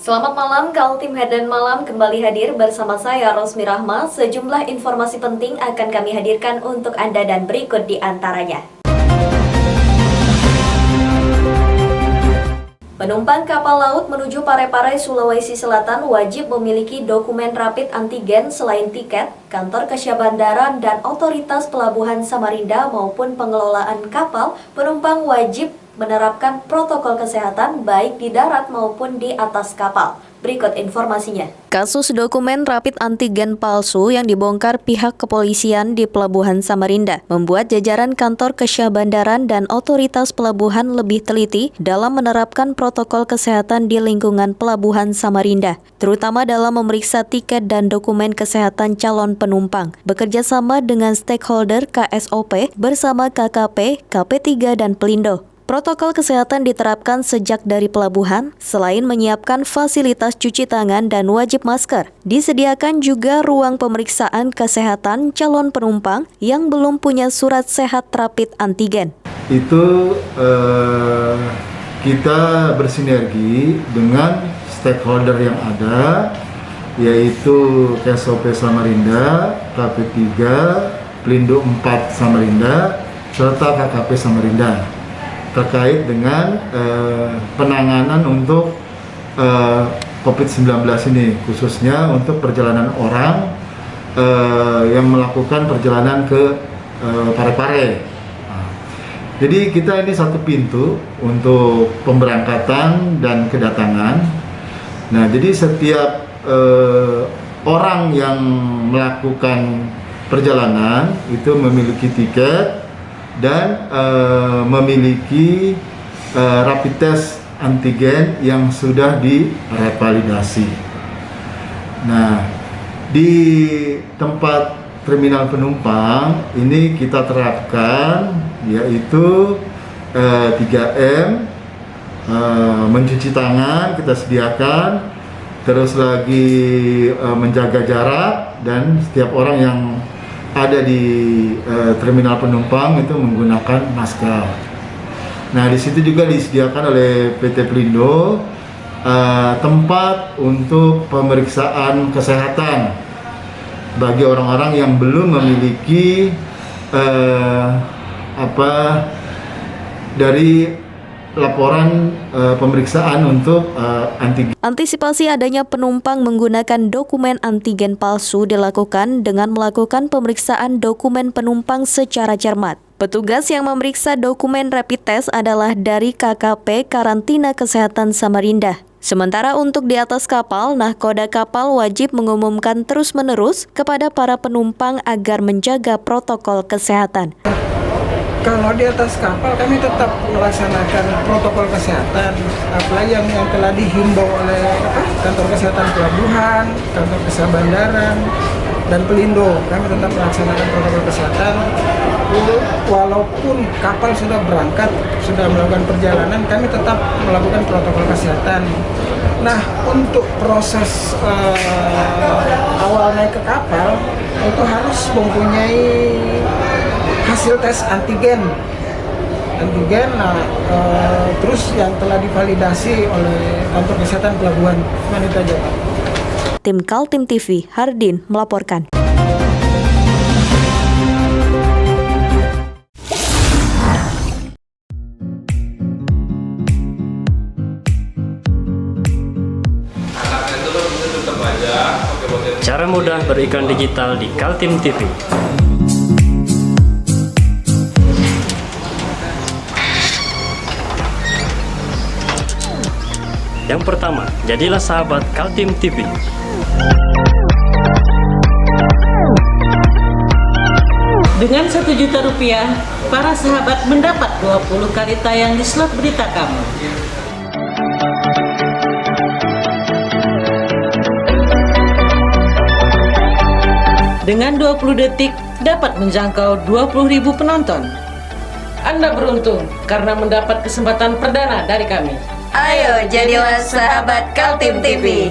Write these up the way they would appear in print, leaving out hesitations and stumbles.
Selamat malam, Kaltim Herdan Malam kembali hadir bersama saya Rosmi Rahma. Sejumlah informasi penting akan kami hadirkan untuk Anda dan berikut di antaranya. Penumpang kapal laut menuju Parepare, Sulawesi Selatan wajib memiliki dokumen rapid antigen selain tiket, kantor Kesia Bandara dan otoritas pelabuhan Samarinda maupun pengelolaan kapal. Penumpang wajib menerapkan protokol kesehatan baik di darat maupun di atas kapal. Berikut informasinya. Kasus dokumen rapid antigen palsu yang dibongkar pihak kepolisian di Pelabuhan Samarinda membuat jajaran kantor Kesia Bandara dan otoritas pelabuhan lebih teliti dalam menerapkan protokol kesehatan di lingkungan Pelabuhan Samarinda, terutama dalam memeriksa tiket dan dokumen kesehatan calon penumpang, bekerja sama dengan stakeholder KSOP bersama KKP, KP3 dan Pelindo. Protokol kesehatan diterapkan sejak dari pelabuhan, selain menyiapkan fasilitas cuci tangan dan wajib masker. Disediakan juga ruang pemeriksaan kesehatan calon penumpang yang belum punya surat sehat rapid antigen. Itu kita bersinergi dengan stakeholder yang ada, yaitu KSOP Samarinda, KP3, Pelindo 4 Samarinda, serta KKP Samarinda. Terkait dengan penanganan untuk COVID-19 ini, khususnya untuk perjalanan orang yang melakukan perjalanan ke Parepare. Jadi kita ini satu pintu untuk pemberangkatan dan kedatangan. Nah, jadi setiap orang yang melakukan perjalanan itu memiliki tiket dan memiliki rapid test antigen yang sudah direvalidasi. Nah, di tempat terminal penumpang ini kita terapkan yaitu 3M, mencuci tangan kita sediakan, terus lagi menjaga jarak, dan setiap orang yang ada di terminal penumpang itu menggunakan masker. Nah, di situ juga disediakan oleh PT Pelindo tempat untuk pemeriksaan kesehatan bagi orang-orang yang belum memiliki dari laporan pemeriksaan untuk antigen. Antisipasi adanya penumpang menggunakan dokumen antigen palsu dilakukan dengan melakukan pemeriksaan dokumen penumpang secara cermat. Petugas yang memeriksa dokumen rapid test adalah dari KKP Karantina Kesehatan Samarinda. Sementara untuk di atas kapal, nahkoda kapal wajib mengumumkan terus-menerus kepada para penumpang agar menjaga protokol kesehatan. Kalau di atas kapal kami tetap melaksanakan protokol kesehatan, apalagi yang telah dihimbau oleh kantor kesehatan pelabuhan, kantor Kesia Bandara, dan Pelindo. Kami tetap melaksanakan protokol kesehatan walaupun kapal sudah berangkat, sudah melakukan perjalanan, kami tetap melakukan protokol kesehatan. Nah, untuk proses awal naik ke kapal itu harus mempunyai hasil tes antigen. Terus yang telah divalidasi oleh kantor kesehatan pelabuhan. Itu aja, Pak. Tim Kaltim TV, Hardin melaporkan. Cara mudah beriklan digital di Kaltim TV. Yang pertama, jadilah sahabat Kaltim TV. Dengan Rp1.000.000, para sahabat mendapat 20 kali tayang di slot berita kamu. Dengan 20 detik, dapat menjangkau 20.000 penonton. Anda beruntung karena mendapat kesempatan perdana dari kami. Ayo, jadilah sahabat Kaltim TV.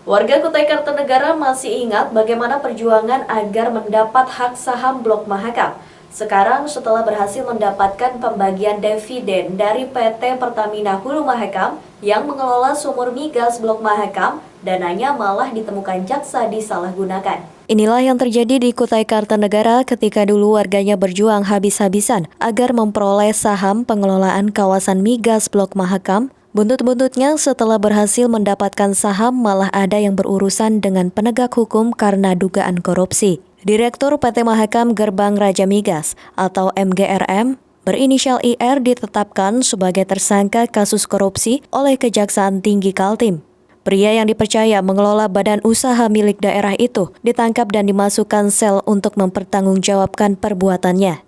Warga Kutai Kartanegara masih ingat bagaimana perjuangan agar mendapat hak saham Blok Mahakam. Sekarang setelah berhasil mendapatkan pembagian dividen dari PT Pertamina Hulu Mahakam yang mengelola sumur migas Blok Mahakam, dananya malah ditemukan jaksa disalahgunakan. Inilah yang terjadi di Kutai Kartanegara ketika dulu warganya berjuang habis-habisan agar memperoleh saham pengelolaan kawasan migas Blok Mahakam. Buntut-buntutnya setelah berhasil mendapatkan saham malah ada yang berurusan dengan penegak hukum karena dugaan korupsi. Direktur PT Mahakam Gerbang Raja Migas atau MGRM berinisial IR ditetapkan sebagai tersangka kasus korupsi oleh Kejaksaan Tinggi Kaltim. Pria yang dipercaya mengelola badan usaha milik daerah itu ditangkap dan dimasukkan sel untuk mempertanggungjawabkan perbuatannya.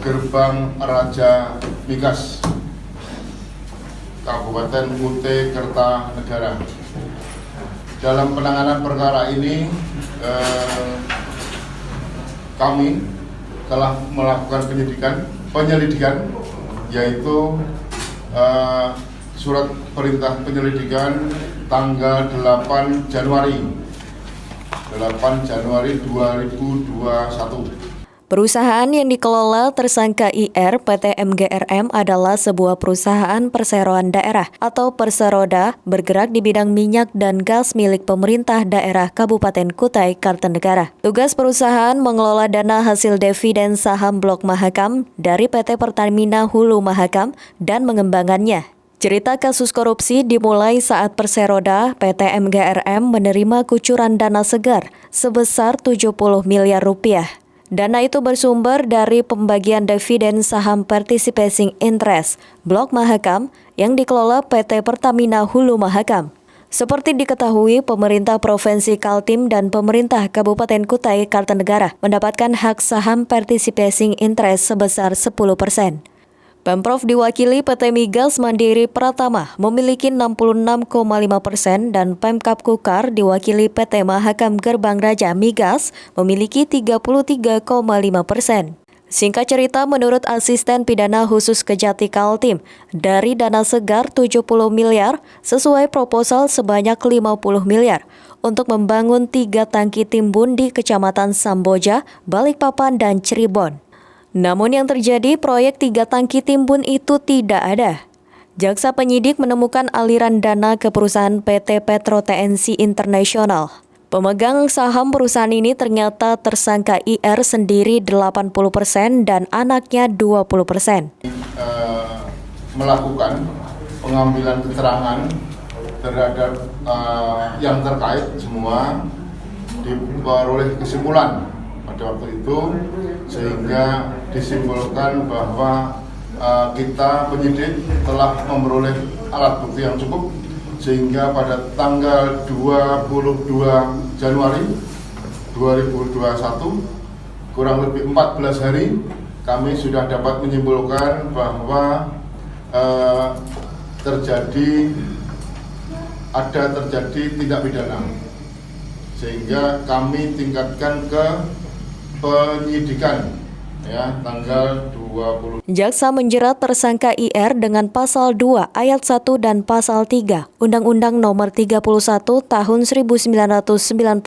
Gerbang Raja Migas Kabupaten Kutai Kartanegara. Dalam penanganan perkara ini kami telah melakukan penyelidikan yaitu surat perintah penyelidikan tanggal 8 Januari 2021. Perusahaan yang dikelola tersangka IR PT MGRM adalah sebuah perusahaan perseroan daerah atau Perseroda bergerak di bidang minyak dan gas milik pemerintah daerah Kabupaten Kutai Kartanegara. Tugas perusahaan mengelola dana hasil dividen saham Blok Mahakam dari PT Pertamina Hulu Mahakam dan mengembangkannya. Cerita kasus korupsi dimulai saat Perseroda PT MGRM menerima kucuran dana segar sebesar 70 miliar rupiah. Dana itu bersumber dari pembagian dividen saham Participating Interest Blok Mahakam yang dikelola PT Pertamina Hulu Mahakam. Seperti diketahui, pemerintah Provinsi Kaltim dan pemerintah Kabupaten Kutai Kartanegara mendapatkan hak saham Participating Interest sebesar 10%. Pemprov diwakili PT Migas Mandiri Pratama memiliki 66,5% dan Pemkab Kukar diwakili PT Mahakam Gerbang Raja Migas memiliki 33,5%. Singkat cerita, menurut Asisten Pidana Khusus Kejati Kaltim, dari dana segar 70 miliar sesuai proposal sebanyak 50 miliar untuk membangun 3 tangki timbun di Kecamatan Samboja, Balikpapan, dan Cirebon. Namun yang terjadi, proyek 3 tangki timbun itu tidak ada. Jaksa penyidik menemukan aliran dana ke perusahaan PT Petro TNC International. Pemegang saham perusahaan ini ternyata tersangka IR sendiri 80% dan anaknya 20%. Melakukan pengambilan keterangan terhadap yang terkait semua diperoleh kesimpulan pada waktu itu, sehingga disimpulkan bahwa kita penyidik telah memperoleh alat bukti yang cukup, sehingga pada tanggal 22 Januari 2021 kurang lebih 14 hari kami sudah dapat menyimpulkan bahwa terjadi tindak pidana, sehingga kami tingkatkan ke penyidikan tanggal 20. Jaksa menjerat tersangka IR dengan pasal 2 ayat 1 dan pasal 3 Undang-Undang Nomor 31 Tahun 1999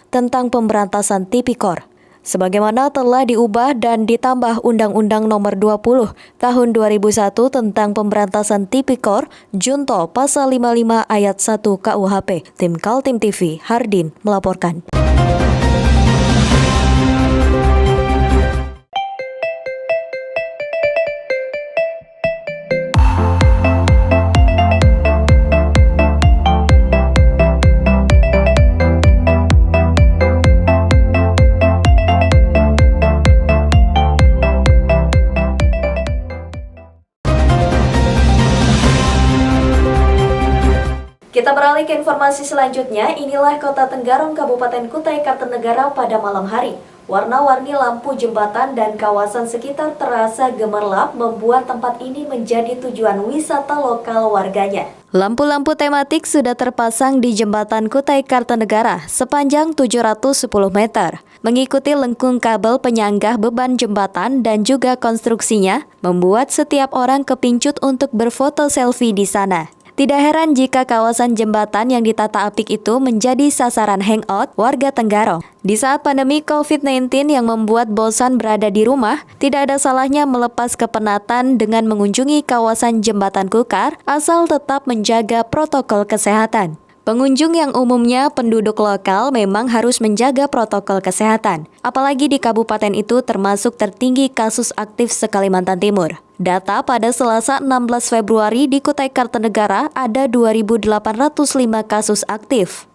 tentang Pemberantasan Tipikor. Sebagaimana telah diubah dan ditambah Undang-Undang Nomor 20 Tahun 2001 tentang Pemberantasan Tipikor Junto pasal 55 ayat 1 KUHP. Tim Kaltim TV, Hardin melaporkan. Kita beralih ke informasi selanjutnya. Inilah Kota Tenggarong, Kabupaten Kutai Kartanegara pada malam hari. Warna-warni lampu jembatan dan kawasan sekitar terasa gemerlap membuat tempat ini menjadi tujuan wisata lokal warganya. Lampu-lampu tematik sudah terpasang di jembatan Kutai Kartanegara sepanjang 710 meter. Mengikuti lengkung kabel penyanggah beban jembatan dan juga konstruksinya, membuat setiap orang kepincut untuk berfoto selfie di sana. Tidak heran jika kawasan jembatan yang ditata apik itu menjadi sasaran hangout warga Tenggarong. Di saat pandemi COVID-19 yang membuat bosan berada di rumah, tidak ada salahnya melepas kepenatan dengan mengunjungi kawasan Jembatan Kukar asal tetap menjaga protokol kesehatan. Pengunjung yang umumnya penduduk lokal memang harus menjaga protokol kesehatan, apalagi di kabupaten itu termasuk tertinggi kasus aktif se-Kalimantan Timur. Data pada Selasa 16 Februari di Kutai Kartanegara ada 2.805 kasus aktif.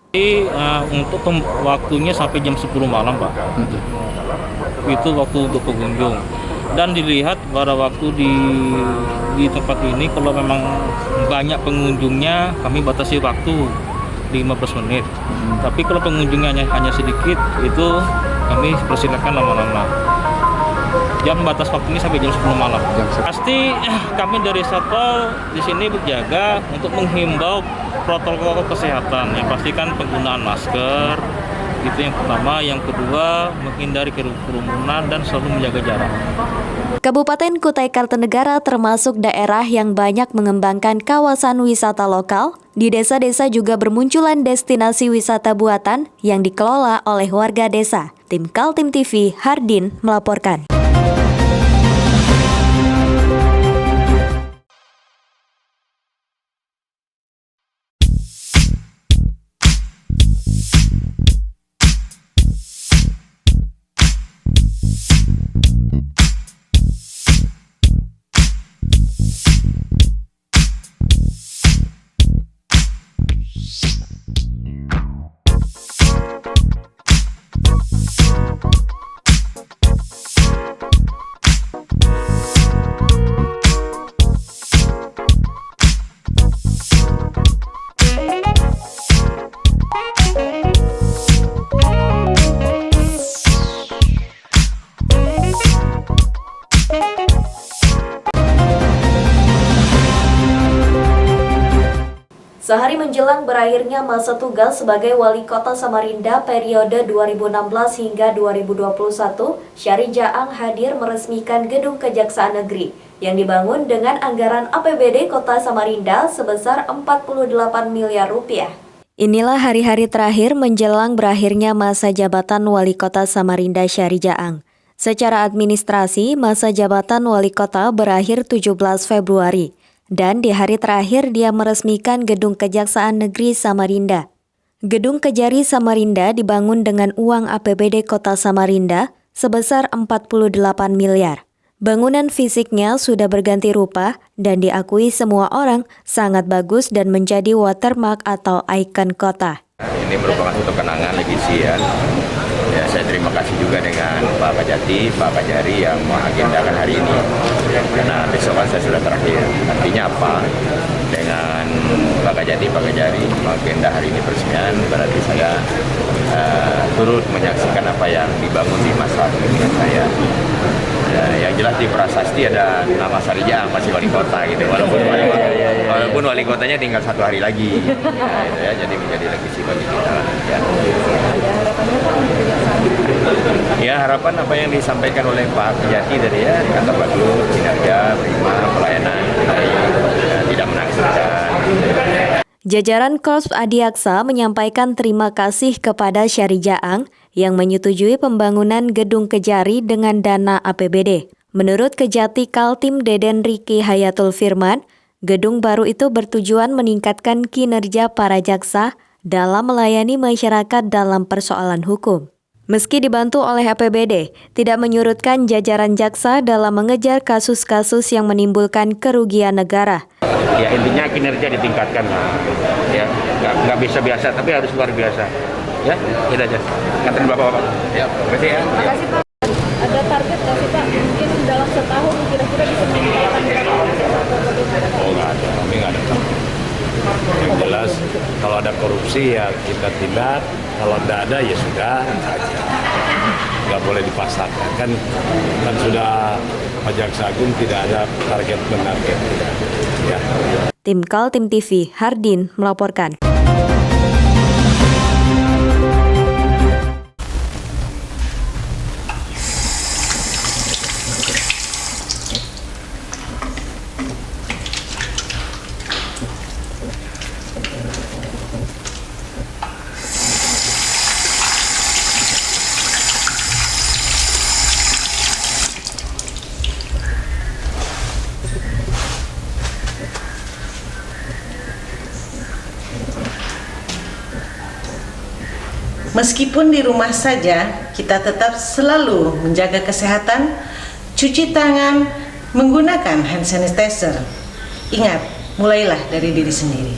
Untuk waktunya sampai jam 10 malam, Pak. Itu waktu untuk pengunjung. Dan dilihat pada waktu di tempat ini kalau memang banyak pengunjungnya kami batasi waktu 15 menit. Tapi kalau pengunjungnya hanya sedikit itu kami persilakan lama-lama. Jam batas waktu ini sampai jam 10 malam. Pasti kami dari Satpol di sini berjaga untuk menghimbau protokol kesehatan. Yang pastikan penggunaan masker, itu yang pertama. Yang kedua, menghindari kerumunan dan selalu menjaga jarak. Kabupaten Kutai Kartanegara termasuk daerah yang banyak mengembangkan kawasan wisata lokal. Di desa-desa juga bermunculan destinasi wisata buatan yang dikelola oleh warga desa. Tim Kaltim TV, Hardin melaporkan. Sehari menjelang berakhirnya masa tugas sebagai Wali Kota Samarinda periode 2016 hingga 2021, Syahri Jaang hadir meresmikan Gedung Kejaksaan Negeri yang dibangun dengan anggaran APBD Kota Samarinda sebesar 48 miliar rupiah. Inilah hari-hari terakhir menjelang berakhirnya masa jabatan Wali Kota Samarinda Syahri Jaang. Secara administrasi, masa jabatan Wali Kota berakhir 17 Februari. Dan di hari terakhir dia meresmikan Gedung Kejaksaan Negeri Samarinda. Gedung Kejari Samarinda dibangun dengan uang APBD Kota Samarinda sebesar 48 miliar. Bangunan fisiknya sudah berganti rupa dan diakui semua orang sangat bagus dan menjadi watermark atau ikon kota. Ini merupakan satu kenangan legasi ya. Saya terima kasih juga dengan Pak Kajati, Pak Kajari yang mengagendakan hari ini. Karena besok kan saya sudah terakhir. Artinya apa? Dengan Pak Kajati, Pak Kajari mengagenda hari ini peresmian, berarti saya turut menyaksikan apa yang dibangun di masa kepemimpinan saya. Yang jelas di prasasti ada nama Syahri Jaang masih wali kota gitu, walaupun wali kotanya tinggal 1 hari lagi, jadi menjadi legasi bagi kita. Ya harapan apa yang disampaikan oleh Pak Kajati tadi ya, kata bagus, kinerja, prima, pelayanan, tidak menakutkan. Jajaran Korps Adiaksa menyampaikan terima kasih kepada Syahri Jaang yang menyetujui pembangunan Gedung Kejari dengan dana APBD. Menurut Kejati Kaltim Deden Riki Hayatul Firman, gedung baru itu bertujuan meningkatkan kinerja para jaksa dalam melayani masyarakat dalam persoalan hukum. Meski dibantu oleh APBD, tidak menyurutkan jajaran jaksa dalam mengejar kasus-kasus yang menimbulkan kerugian negara. Ya intinya kinerja ditingkatkan, ya nggak bisa biasa tapi harus luar biasa. Ya, itu aja. Kata Bapak-bapak. Ya, terima kasih ya. Terima kasih Pak. Ada target nggak sih Pak? Mungkin dalam setahun kira-kira bisa meningkatkan berapa? Oh nggak ada, kami nggak ada. Yang jelas kalau ada korupsi ya kita tindak, kalau tidak ada ya sudah aja. Nggak boleh dipaksakan kan sudah Pak Jaksa Agung tidak ada target menarget. Ya. Tim Kaltim TV, Hardin melaporkan. Meskipun di rumah saja, kita tetap selalu menjaga kesehatan, cuci tangan, menggunakan hand sanitizer. Ingat, mulailah dari diri sendiri.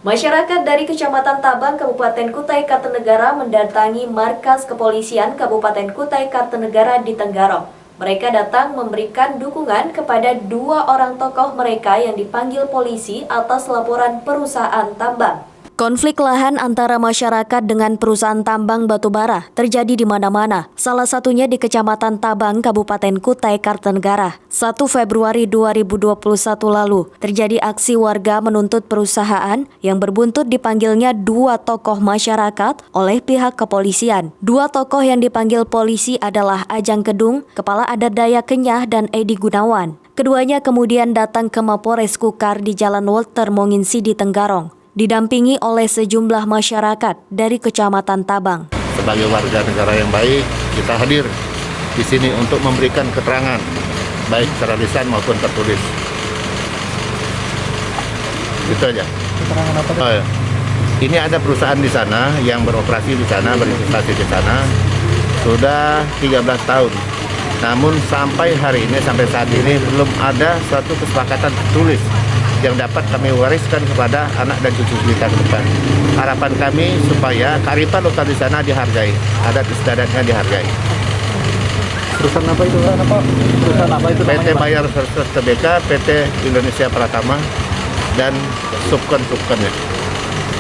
Masyarakat dari Kecamatan Tabang, Kabupaten Kutai Kartanegara mendatangi markas kepolisian Kabupaten Kutai Kartanegara di Tenggarong. Mereka datang memberikan dukungan kepada 2 orang tokoh mereka yang dipanggil polisi atas laporan perusahaan tambang. Konflik lahan antara masyarakat dengan perusahaan tambang batubara terjadi di mana-mana, salah satunya di Kecamatan Tabang, Kabupaten Kutai Kartanegara. 1 Februari 2021 lalu, terjadi aksi warga menuntut perusahaan yang berbuntut dipanggilnya 2 tokoh masyarakat oleh pihak kepolisian. 2 tokoh yang dipanggil polisi adalah Ajang Kedung, Kepala Adat Dayak Kenyah, dan Edi Gunawan. Keduanya kemudian datang ke Mapores Kukar di Jalan Walter Monginsidi, Tenggarong, didampingi oleh sejumlah masyarakat dari Kecamatan Tabang. Sebagai warga negara yang baik, kita hadir di sini untuk memberikan keterangan, baik secara lisan maupun tertulis. Itu aja. Keterangan apa? Oh, ya. Ini ada perusahaan di sana yang beroperasi di sana, berinvestasi di sana, sudah 13 tahun. Namun sampai hari ini, sampai saat ini belum ada suatu kesepakatan tertulis yang dapat kami wariskan kepada anak dan cucu kita ke depan. Harapan kami supaya kearifan lokal di sana dihargai, adat istiadatnya dihargai. Perusahaan apa itu? Perusahaan apa itu? PT Bayar Services Tbk, PT Indonesia Pratama, dan subkon-subkonnya.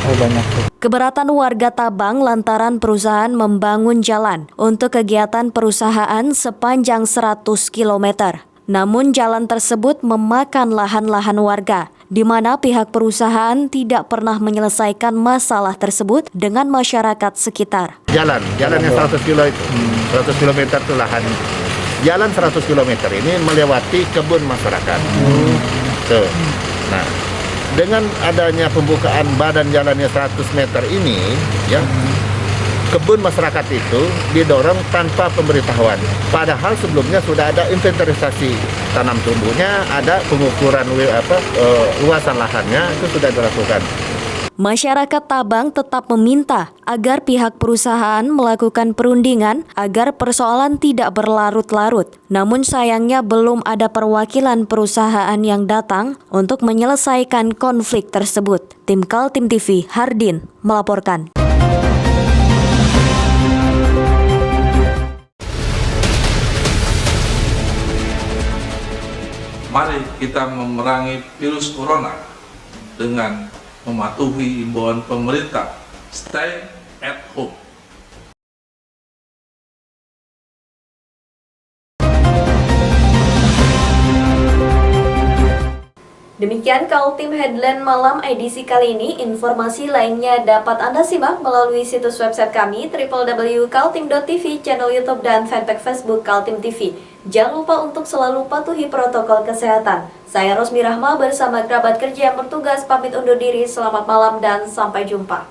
Oh, banyak. Keberatan warga Tabang lantaran perusahaan membangun jalan untuk kegiatan perusahaan sepanjang 100 km. Namun jalan tersebut memakan lahan-lahan warga, di mana pihak perusahaan tidak pernah menyelesaikan masalah tersebut dengan masyarakat sekitar. Jalan yang 100 km itu, 100 km itu lahan. Jalan 100 km ini melewati kebun masyarakat. Tuh. Nah, dengan adanya pembukaan badan jalannya 100 meter ini, ya, kebun masyarakat itu didorong tanpa pemberitahuan. Padahal sebelumnya sudah ada inventarisasi tanam tumbuhnya, ada pengukuran luasan lahannya, itu sudah dilakukan. Masyarakat Tabang tetap meminta agar pihak perusahaan melakukan perundingan agar persoalan tidak berlarut-larut. Namun sayangnya belum ada perwakilan perusahaan yang datang untuk menyelesaikan konflik tersebut. Tim Kaltim TV, Hardin, melaporkan. Mari kita memerangi virus corona dengan mematuhi imbauan pemerintah. Stay at home. Demikian Kaltim Headline Malam edisi kali ini. Informasi lainnya dapat Anda simak melalui situs website kami www.kaltim.tv, channel YouTube dan fanpage Facebook Kaltim TV. Jangan lupa untuk selalu patuhi protokol kesehatan. Saya Rosmi Rahma bersama kerabat kerja yang bertugas pamit undur diri. Selamat malam dan sampai jumpa.